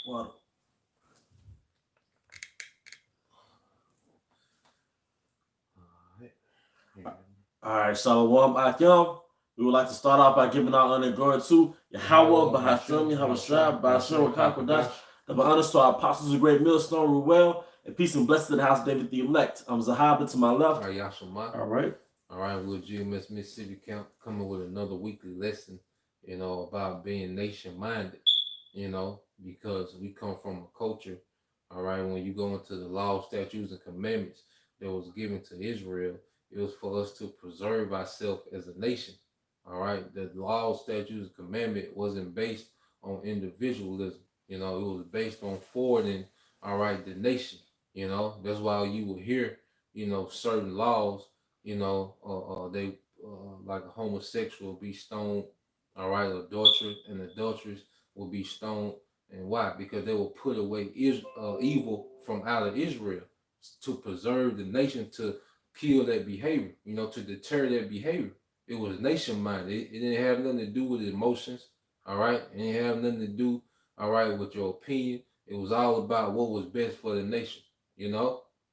Water. All right, Shalom Akim. We would like to start off by giving our honor and glory to Yahweh, Bahashem, Yahweh Shai, Bahashem, Kakwadash. The honors to our apostles of great millstone, Ruel, and peace and blessings to the house of David the elect. I'm Zahaba to my left. All right. All right, we're GMS Mississippi Camp coming with another weekly lesson, about being nation-minded, because we come from a culture, all right, when you go into the law, statutes, and commandments that was given to Israel, it was for us to preserve ourselves as a nation, all right? The law, statutes, and commandment wasn't based on individualism, it was based on forwarding, all right, the nation, That's why you will hear, certain laws, they like a homosexual will be stoned, all right, adulterers and adulteress will be stoned. And why? Because they will put away evil from out of Israel to preserve the nation, to kill that behavior, to deter that behavior. It was nation minded. It didn't have nothing to do with emotions, all right? It didn't have nothing to do, all right, with your opinion. It was all about what was best for the nation,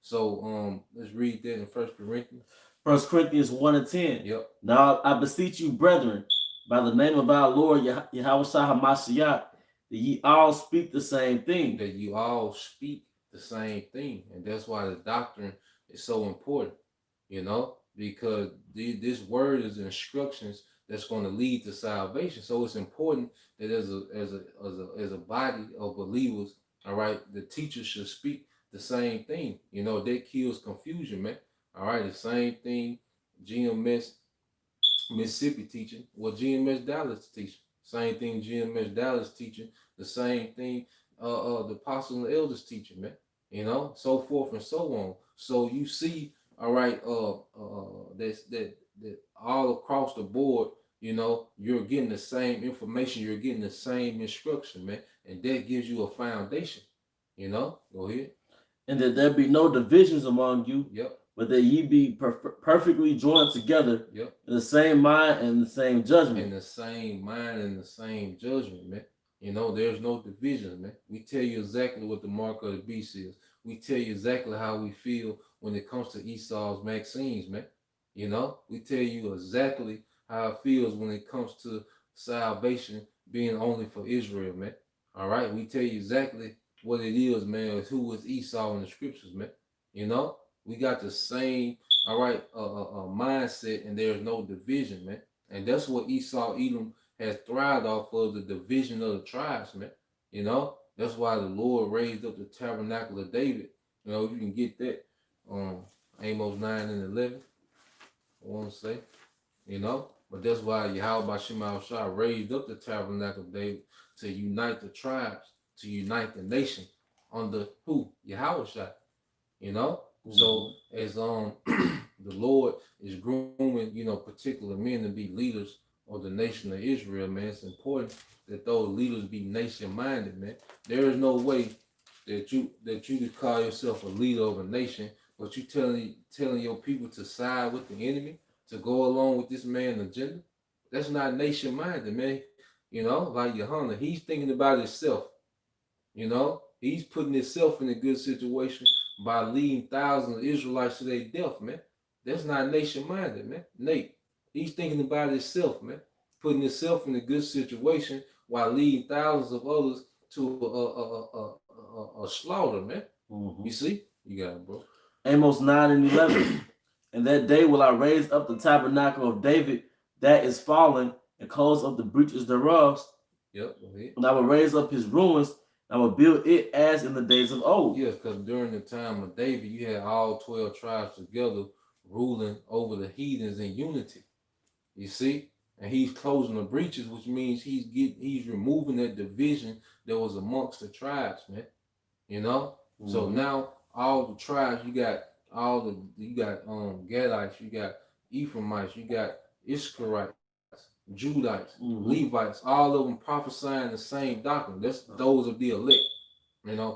So let's read that in 1 Corinthians. 1 Corinthians 1 and 10. Yep. Now I beseech you, brethren, by the name of our Lord Yahweh Shai HaMashiach, that ye all speak the same thing. That you all speak the same thing. And that's why the doctrine is so important, because this word is instructions that's going to lead to salvation. So it's important that as a body of believers, all right, the teachers should speak the same thing. That kills confusion, man. All right, the same thing GMS Mississippi teaching, what GMS Dallas teaching. Same thing GMS Dallas teaching, the same thing the apostles and the elders teaching, man. So forth and so on. So you see, all right, that all across the board, you're getting the same information, you're getting the same instruction, man. And that gives you a foundation. Go ahead. And that there be no divisions among you. Yep. But that ye be perfectly joined together. Yep. In the same mind and the same judgment. In the same mind and the same judgment, man. There's no division, man. We tell you exactly what the mark of the beast is. We tell you exactly how we feel when it comes to Esau's Maximes, man. We tell you exactly how it feels when it comes to salvation being only for Israel, man. All right. We tell you exactly what it is, man, who is Esau in the scriptures, man. We got the same, all right, mindset, and there's no division, man. And that's what Esau, Edom has thrived off of, the division of the tribes, man. That's why the Lord raised up the tabernacle of David. You can get that Amos 9 and 11, I want to say, But that's why Yahweh Bashim Shah raised up the tabernacle of David to unite the tribes, to unite the nation under who? Yahweh Shah, So as the Lord is grooming, particular men to be leaders of the nation of Israel, man, it's important that those leaders be nation-minded, man. There is no way that you could call yourself a leader of a nation, but you telling your people to side with the enemy, to go along with this man's agenda. That's not nation-minded, man. Like Yohanan, he's thinking about himself. He's putting himself in a good situation by leading thousands of Israelites to their death, man. That's not nation-minded, man. Nate, he's thinking about himself, man. Putting himself in a good situation while leading thousands of others to a slaughter, man. Mm-hmm. You see? You got it, bro. Amos 9 and 11. And that day will I raise up the tabernacle of David that is fallen, and close up the breaches thereof. Yep, go ahead. And I will raise up his ruins, and I will build it as in the days of old. Yes, because during the time of David, you had all 12 tribes together ruling over the heathens in unity. You see? And he's closing the breaches, which means he's removing that division that was amongst the tribes, man. Mm-hmm. So now all the tribes, you got Gadites, you got Ephraimites, you got Ishkarites, Judites, mm-hmm. Levites, all of them prophesying the same doctrine. That's those of the elect,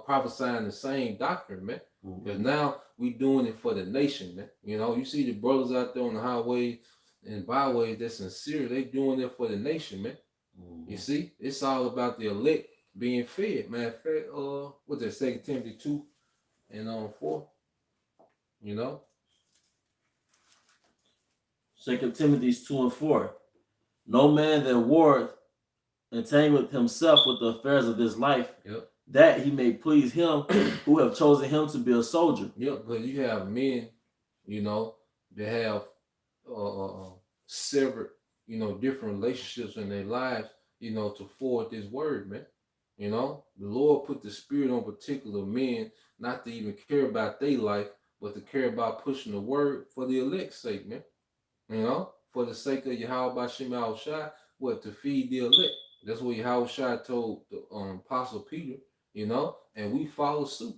prophesying the same doctrine, man. Because mm-hmm. now we doing it for the nation, man. You see the brothers out there on the highways and byways that's sincere, they doing it for the nation, man. Mm-hmm. You see, it's all about the elect being fed. Matter of fact, what's that? 2 Timothy 2 and 4. You know. 2 Timothy 2 and 4. No man that warreth entangleth himself with the affairs of this life, Yep. that he may please him who have chosen him to be a soldier. Yep, because you have men, you know, that have severed, you know, different relationships in their lives, you know, to forward this word, man. You know, the Lord put the spirit on particular men not to even care about their life, but to care about pushing the word for the elect's sake, man. You know, for the sake of Yahweh Shem Shai, what, to feed the elect. That's what Yahweh Shai told the Apostle Peter, you know, and we follow suit.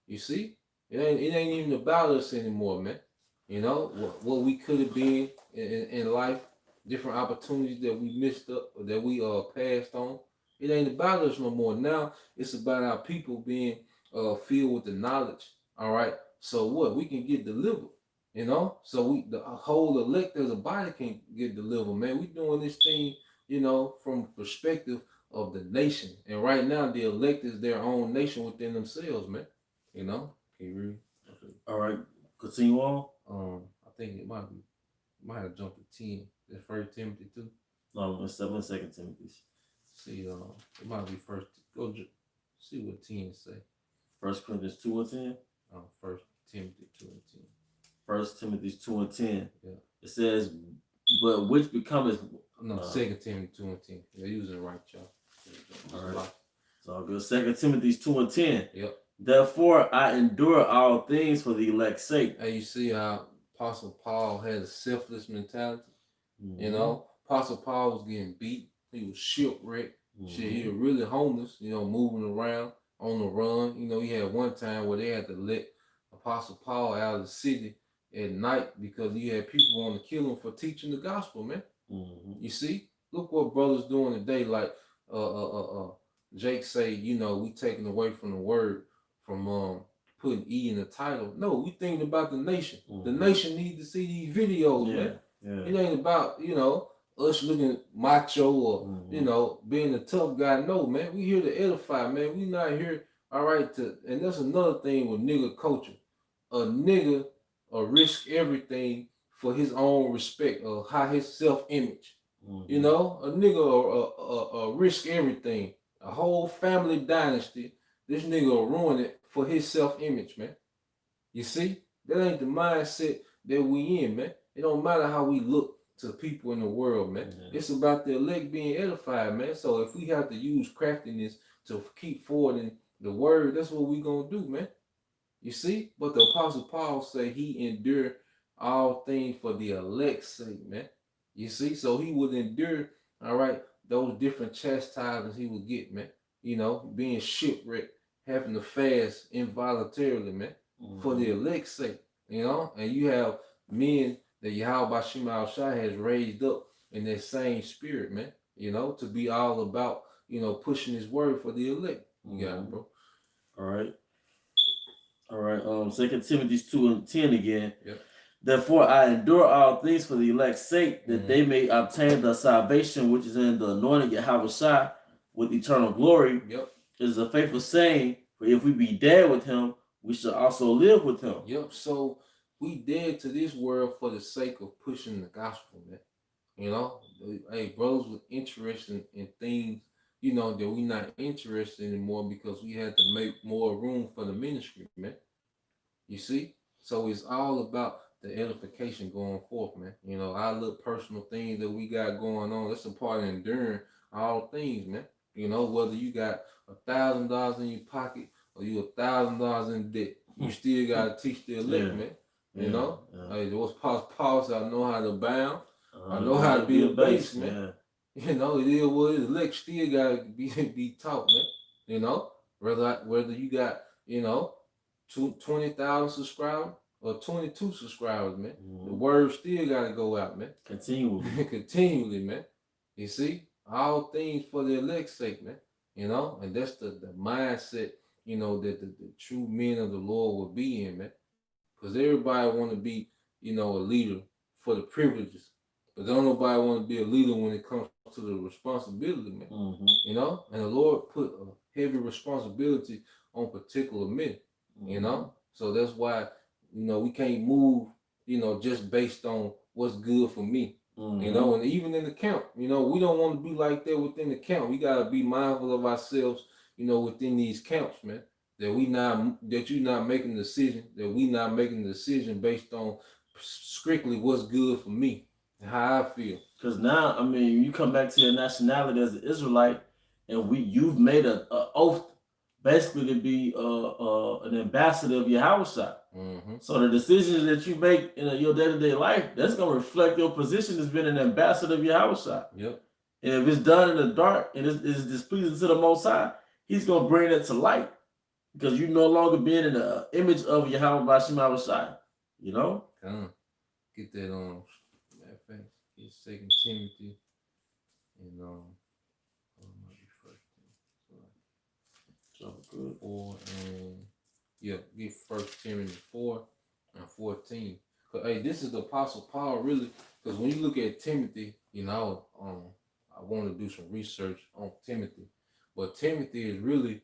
You see, it ain't even about us anymore, man. You know what we could have been in life, different opportunities that we missed up or that we passed on. It ain't about us no more. Now it's about our people being filled with the knowledge. All right. So what, we can get delivered. You know, so we the whole elect as a body can get delivered, man. We doing this thing, you know, from the perspective of the nation. And right now the elect is their own nation within themselves, man. You know, can you read? Okay. All right, continue on. I think it might have jumped to 10. That's 1 Timothy 2. No, it's 7 2 Timothy. See, it might be first. Go see what 10 say. 1 Corinthians 2 and 10. 1 Timothy 2 and 10. 1 Timothy 2 and 10. Yeah. It says, but which becometh. No, 2 Timothy 2 and 10. You're using it right, y'all. All right. It's all good. 2 Timothy 2 and 10. Yep. Therefore, I endure all things for the elect's sake. And you see how Apostle Paul had a selfless mentality. Mm-hmm. You know, Apostle Paul was getting beat. He was shipwrecked. Mm-hmm. Shit, he was really homeless, you know, moving around on the run. You know, he had one time where they had to let Apostle Paul out of the city at night because he had people want to kill him for teaching the gospel, man. Mm-hmm. You see? Look what brothers doing today. Like Jake say, you know, we taking away from the word from putting E in the title. No, we thinking about the nation. Mm-hmm. The nation needs to see these videos, man. Yeah. It ain't about, you know, us looking macho or, you know, being a tough guy. No, man. We here to edify, man. We not here, all right, and that's another thing with nigga culture. A nigga risk everything for his own respect or high his self-image. Mm-hmm. You know, a nigga risk everything. A whole family dynasty. This nigga will ruin it for his self-image, man. You see? That ain't the mindset that we in, man. It don't matter how we look to people in the world, man. Mm-hmm. It's about the elect being edified, man. So if we have to use craftiness to keep forwarding the word, that's what we gonna do, man. You see? But the Apostle Paul say he endured all things for the elect's sake, man. You see? So he would endure, all right, those different chastisements he would get, man. You know, being shipwrecked, having to fast involuntarily, man, for the elect's sake, you know. And you have men that Yahweh Shem Shai has raised up in that same spirit, man, you know, to be all about, you know, pushing his word for the elect. You got it, bro. All right. 2 Timothy 2 and 10 again. Yep. Therefore, I endure all things for the elect's sake, that they may obtain the salvation which is in the anointed Yahweh Shai with eternal glory. Yep. It is a faithful saying, for if we be dead with him, we shall also live with him. Yep. So we dead to this world for the sake of pushing the gospel, man. You know, hey, brothers with interest in things, you know, that we not interested anymore because we had to make more room for the ministry, man. You see? So it's all about the edification going forth, man. You know, our little personal things that we got going on, that's a part of enduring all things, man. You know, whether you got $1,000 in your pocket or you $1,000 in debt, you still got to teach the elect, man. You know? Hey, what's Paul said, I know how to bound. I know how to be a base, man. You know, it is what it is. Elect still got to be taught, man. You know? Whether you got, you know, 20,000 subscribers or 22 subscribers, man. The word still got to go out, man. Continually, man. You see? All things for the elect's sake, man. You know? And that's the mindset, you know, that the true men of the Lord will be in, man. Because everybody want to be, you know, a leader for the privileges. But don't nobody want to be a leader when it comes to the responsibility, man. You know, and the Lord put a heavy responsibility on particular men. You know, so that's why we can't move. Just based on what's good for me. And even in the camp, we don't want to be like that within the camp. We gotta be mindful of ourselves, within these camps, man. That you're not making a decision, that we not making a decision based on strictly what's good for me and how I feel. Because now, I mean, you come back to your nationality as an Israelite, and you've made a oath basically to be an ambassador of Yahweh. So the decisions that you make in your day-to-day life, that's going to reflect your position as being an ambassador of Yahweh. Yep. And if it's done in the dark and it's displeasing to the Most High, He's going to bring it to light because you're no longer being in the image of Yahweh Bashim Awashai. Get that on. Get 2 Timothy and 4 and get 1 Timothy 4 and 14. Cause this is the Apostle Paul really. Because when you look at Timothy, I want to do some research on Timothy, but Timothy is really,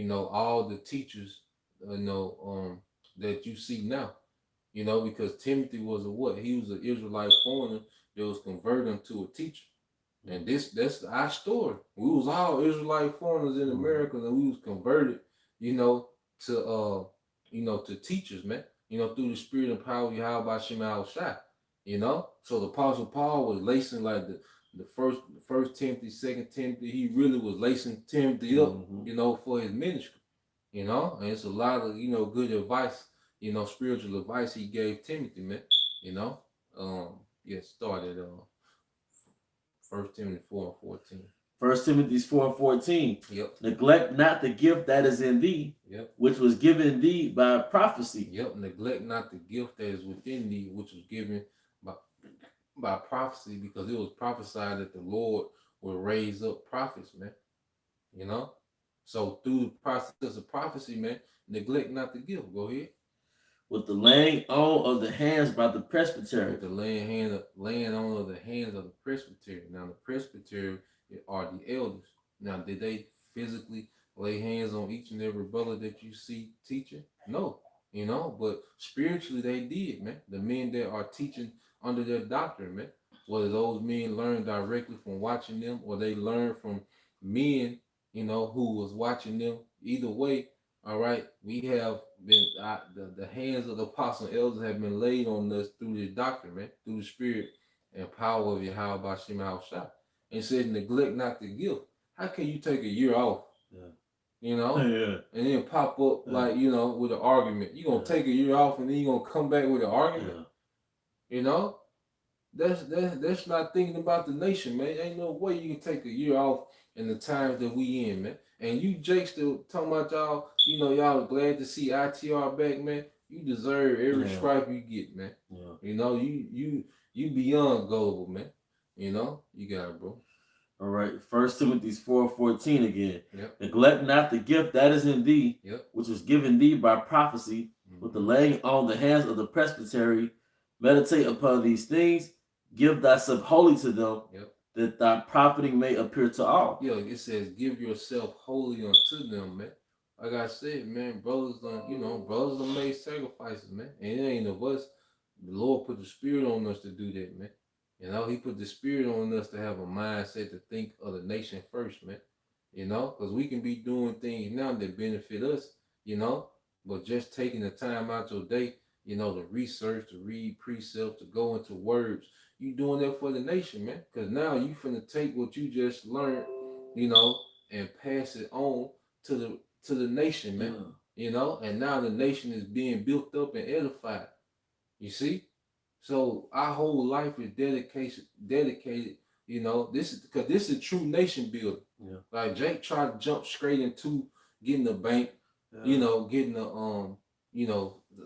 all the teachers, that you see now, because Timothy was he was an Israelite foreigner that was converted to a teacher. And that's our story. We was all Israelite foreigners in America, and we was converted, to teachers, man. Through the spirit and power of Yahweh Shema Shai. So the Apostle Paul was lacing like the first Timothy, 2 Timothy. He really was lacing Timothy up, for his ministry. And it's a lot of good advice, spiritual advice he gave Timothy, man. Started 1 Timothy 4 and 14. 1 Timothy 4 and 14. Yep. Neglect not the gift that is in thee, which was given thee by prophecy. Yep. Neglect not the gift that is within thee, which was given by prophecy, because it was prophesied that the Lord will raise up prophets, man. So through the process of prophecy, man, neglect not the gift. Go ahead. With the laying on of the hands by the presbytery. With the laying on of the hands of the presbytery. Now the presbytery are the elders. Now, did they physically lay hands on each and every brother that you see teaching? No. But spiritually they did, man. The men that are teaching under their doctrine, man. Whether those men learned directly from watching them or they learned from men, who was watching them. Either way, all right, we have been, the hands of the apostle and elders have been laid on us through this doctrine, man, through the spirit and power of Yahweh Bashim Shai. And says, neglect not the gift. How can you take a year off? And then pop up like, with an argument. You're going to take a year off and then you're going to come back with an argument. That's not thinking about the nation, man. Ain't no way you can take a year off in the times that we in, man. And you Jake still talking about y'all, y'all glad to see ITR back, man. You deserve every stripe you get, man. You beyond gullible, man. You got it, bro. All right. 1 Timothy 4:14 again. Yep. Neglect not the gift that is in thee, which was given thee by prophecy, with the laying on the hands of the presbytery. Meditate upon these things. Give thyself wholly to them, that thy profiting may appear to all. It says, give yourself wholly unto them, man. Like I said, man, brothers done made sacrifices, man. And it ain't of us. The Lord put the spirit on us to do that, man. He put the spirit on us to have a mindset to think of the nation first, man. Because we can be doing things now that benefit us, but just taking the time out your day, to research, to read precepts, to go into words, you doing that for the nation, man. Because now you finna take what you just learned, and pass it on to the nation, man. And now the nation is being built up and edified. You see? So our whole life is dedicated, this is true nation building. Like Jake tried to jump straight into getting the bank, getting the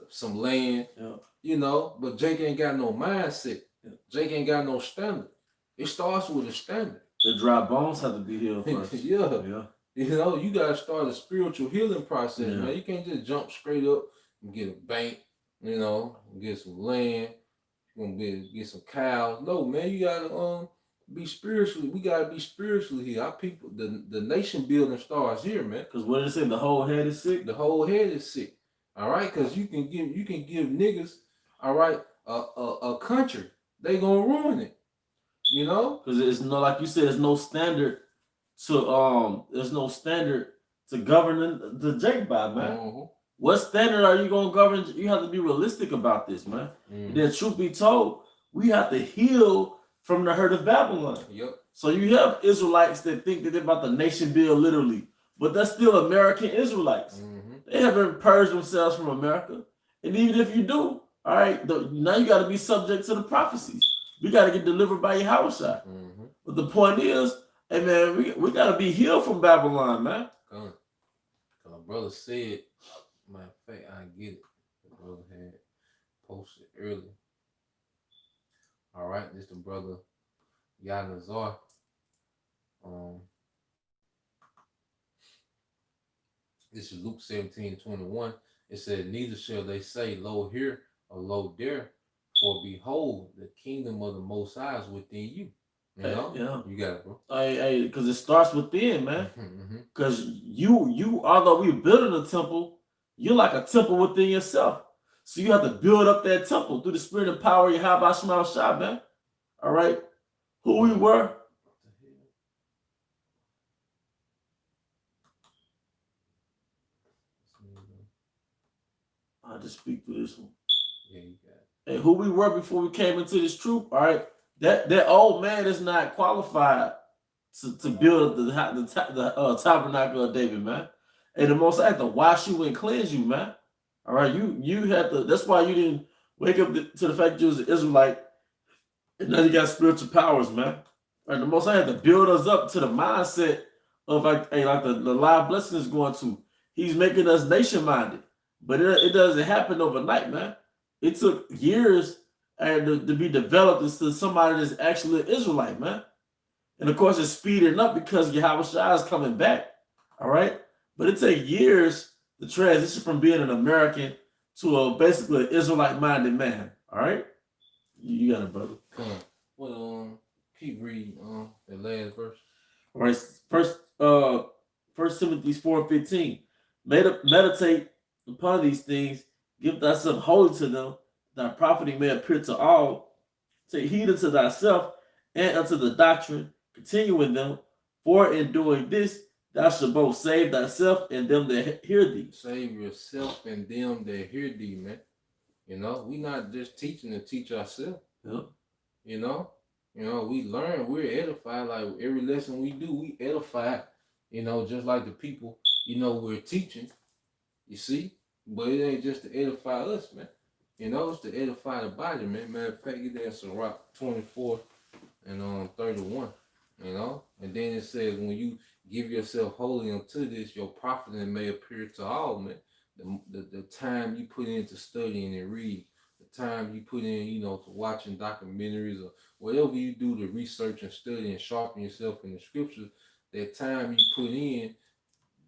some land, but Jake ain't got no mindset. Jake ain't got no standard. It starts with a standard. The dry bones have to be healed first. You gotta start a spiritual healing process, man. You can't just jump straight up and get a bank, get some land. gonna get some cows. No, man, you gotta be spiritually. We gotta be spiritually here. Our people, the nation building starts here, man. Because what did it say? The whole head is sick. The whole head is sick. All right, because you can give niggas, all right, a country. They gonna ruin it. You know, because it's no, like you said, there's no standard to govern the Jake by, man. Mm-hmm. What standard are you gonna govern? You have to be realistic about this, man. Mm-hmm. Then, truth be told, we have to heal from the hurt of Babylon. Yep. So you have Israelites that think that they're about the nation build literally, but that's still American Israelites. Mm-hmm. They haven't purged themselves from America. And even if you do, all right, now you got to be subject to the prophecies. We got to get delivered by Yahweh. Mm-hmm. But the point is, hey man, we got to be healed from Babylon, man. My brother said, matter of fact, I get it. The brother had posted earlier. All right, this the brother Yanazar. This is Luke 17:21. It said, neither shall they say, lo here or lo there, for behold, the kingdom of the Most High is within you. You know? Yeah. You got it, bro. Hey, because it starts within, man. Because you, although we're building a temple, you're like a temple within yourself. So you have to build up that temple through the spirit and power of Yahweh Shema Shah, man. All right? Who we were. I'll just speak through this one. Yeah, you got it. And who we were before we came into this truth, all right? That old man is not qualified to build the tabernacle of David, man. And the Most High had to wash you and cleanse you, man. All right, you had to. That's why you didn't wake up to the fact that you was an Israelite, and now you got spiritual powers, man. All right, the Most High had to build us up to the mindset of like the live blessing is going to. He's making us nation minded, but it doesn't happen overnight, man. It took years to be developed into somebody that's actually an Israelite, man. And of course, it's speeding up because Yahweh Shai is coming back. All right. But it takes years to transition from being an American to basically an Israelite-minded man. All right. You got it, brother. Come on. Well, keep reading the last verse. All right. First Timothy 4:15. Meditate upon these things. Give thyself wholly to them. Thy profiting may appear to all. Take heed unto thyself and unto the doctrine. Continue in them. For in doing this, thou shalt both save thyself and them that hear thee. Save yourself and them that hear thee, man. You know, we not just teaching to teach ourselves. Yep. You know, we learn, we're edified. Like every lesson we do, we edify. You know, just like the people, we're teaching. You see? But it ain't just to edify us, man. It's to edify the body, man. Matter of fact, that's Sirach 24 and 31. And then it says, when you give yourself wholly unto this, your profiting may appear to all, man. The time you put into studying and reading, the time you put in, to watching documentaries or whatever you do to research and study and sharpen yourself in the scriptures, that time you put in,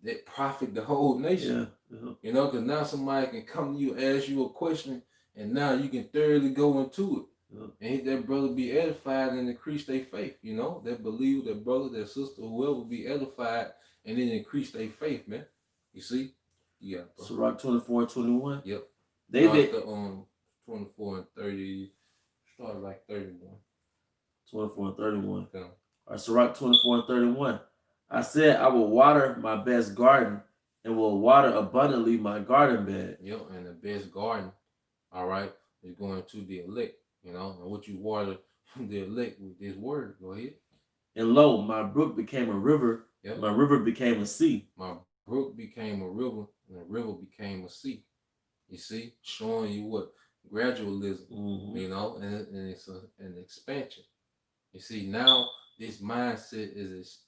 that profit the whole nation. Yeah. Because now somebody can come to you, ask you a question, and now you can thoroughly go into it. And that brother be edified and increase their faith, that believer, that brother, that sister, whoever be edified and then increase their faith, man. You see? Yeah. Sirach 24:21. Yep. David 24 and 30, start like 31. 24 and 31. Yeah. All right, Sirach 24 and 31. I said I will water my best garden and will water abundantly my garden bed. Yep, and the best garden, all right, is going to the elect. And what you water the elect with this word. Go ahead. And lo, my brook became a river. Yep. My river became a sea. My brook became a river, and the river became a sea. You see, showing you what gradualism, and it's an expansion. You see, now this mindset is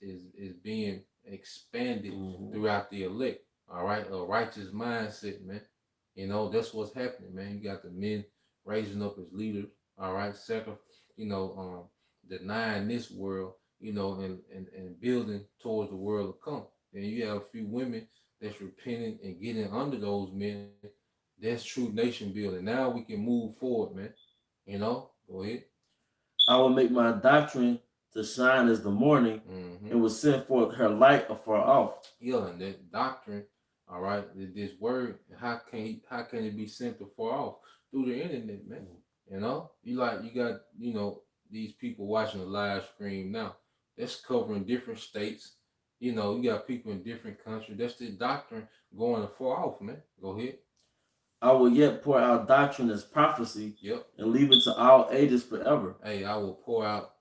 being expanded throughout the elect. All right, a righteous mindset, man. That's what's happening, man. You got the men raising up as leaders. All right, denying this world, and building towards the world to come. Then you have a few women that's repenting and getting under those men. That's true nation building. Now we can move forward, man. Go ahead. I will make my doctrine to shine as the morning, and will send forth her light afar off. Yeah, and that doctrine, all right, this word, how can it be sent afar off? Through the internet, man. You know, you got, these people watching the live stream now. That's covering different states. You know, you got people in different countries. That's the doctrine going afar off, man. Go ahead. I will yet pour out doctrine as prophecy, Yep, and leave it to all ages forever. Hey, I will pour out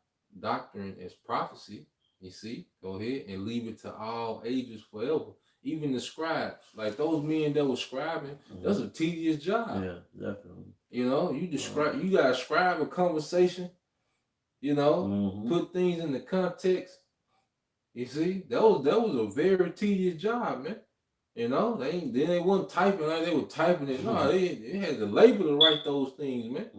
doctrine as prophecy. You see, go ahead and leave it to all ages forever. Even the scribes, like those men that were scribing, that's a tedious job. Yeah, definitely. You know, you gotta scribe a conversation, put things in the context. You see, that was a very tedious job, man. You know, they weren't typing like they were typing it. No, they had the labor to write those things, man.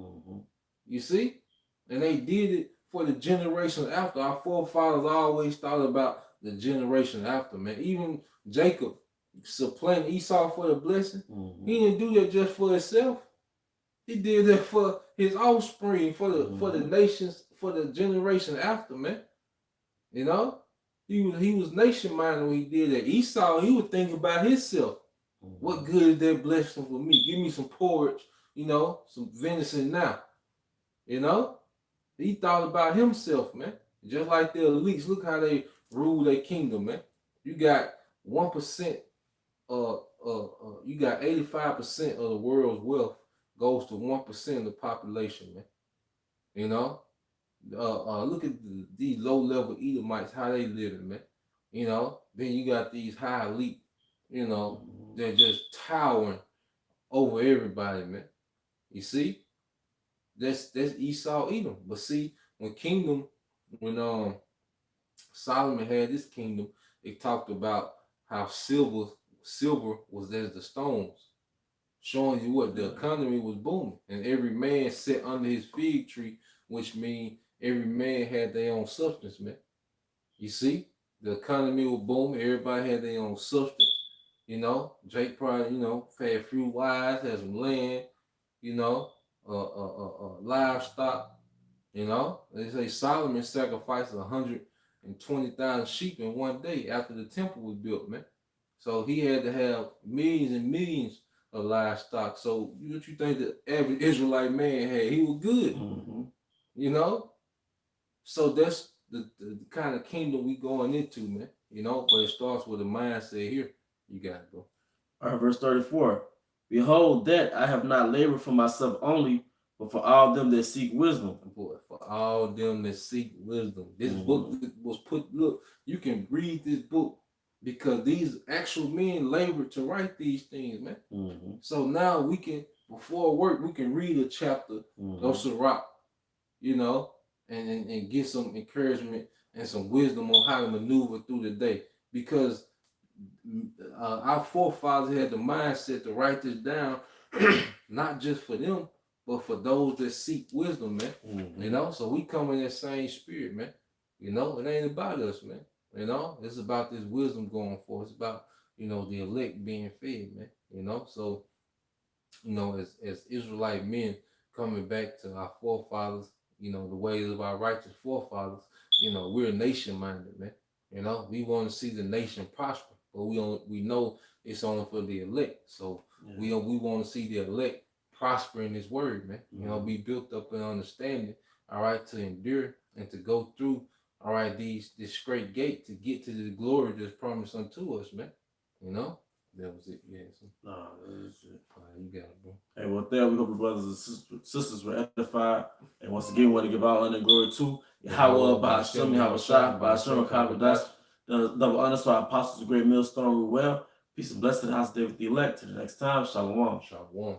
You see? And they did it for the generation after. Our forefathers always thought about the generation after, man. Even Jacob supplanting Esau for the blessing. He didn't do that just for himself. He did that for his offspring, for the nations, for the generation after, man. You know? He was nation minded when he did that. Esau, he was thinking about himself. What good is that blessing for me? Give me some porridge, some venison now. You know? He thought about himself, man. Just like the elites. Look how they rule their kingdom, man. You got 1%, you got 85% of the world's wealth goes to 1% of the population, man. You know? Look at these low-level Edomites, how they living, man. You know? Then you got these high elite, they're just towering over everybody, man. You see? That's Esau Edom. But see, when Solomon had this kingdom, it talked about how silver was as the stones, showing you what the economy was booming, and every man sat under his fig tree, which means every man had their own substance, man. You see, the economy was booming, everybody had their own substance. Jake probably, had a few wives, had some land, livestock. They say Solomon sacrificed 120,000 sheep in one day after the temple was built, man. So he had to have millions and millions of livestock. So what you think the average Israelite man had? He was good, So that's the kind of kingdom we going into, man. But it starts with a mindset here. You got to go. All right, verse 34. Behold, that I have not labored for myself only, but for all them that seek wisdom. Boy, for all them that seek wisdom. This book was look, you can read this book because these actual men labored to write these things, man. So now we can, before work, we can read a chapter of Sirach, and get some encouragement and some wisdom on how to maneuver through the day. Because our forefathers had the mindset to write this down, not just for them, but for those that seek wisdom, man. So we come in that same spirit, man. It ain't about us, man. It's about this wisdom going forth. It's about, the elect being fed, man. So, as Israelite men coming back to our forefathers, the ways of our righteous forefathers, we're nation minded, man. We want to see the nation prosper, but we know it's only for the elect. So we want to see the elect prosper in his word, man. Be built up in understanding, all right, to endure and to go through, all right, this great gate to get to the glory that's promised unto us, man. That was it. Yeah. No, that is it. All right, you got it, bro. Hey, well, there we hope the brothers and sisters were edified. And once again, we want to give our honor and glory to Yahweh, Ba'ashem, Yahweh Shai, Ba'ashem, Kabadash, the double honor to our apostles, the great millstone, rule well. Peace and blessing, house, David the elect. Till the next time, Shalom. Shalom.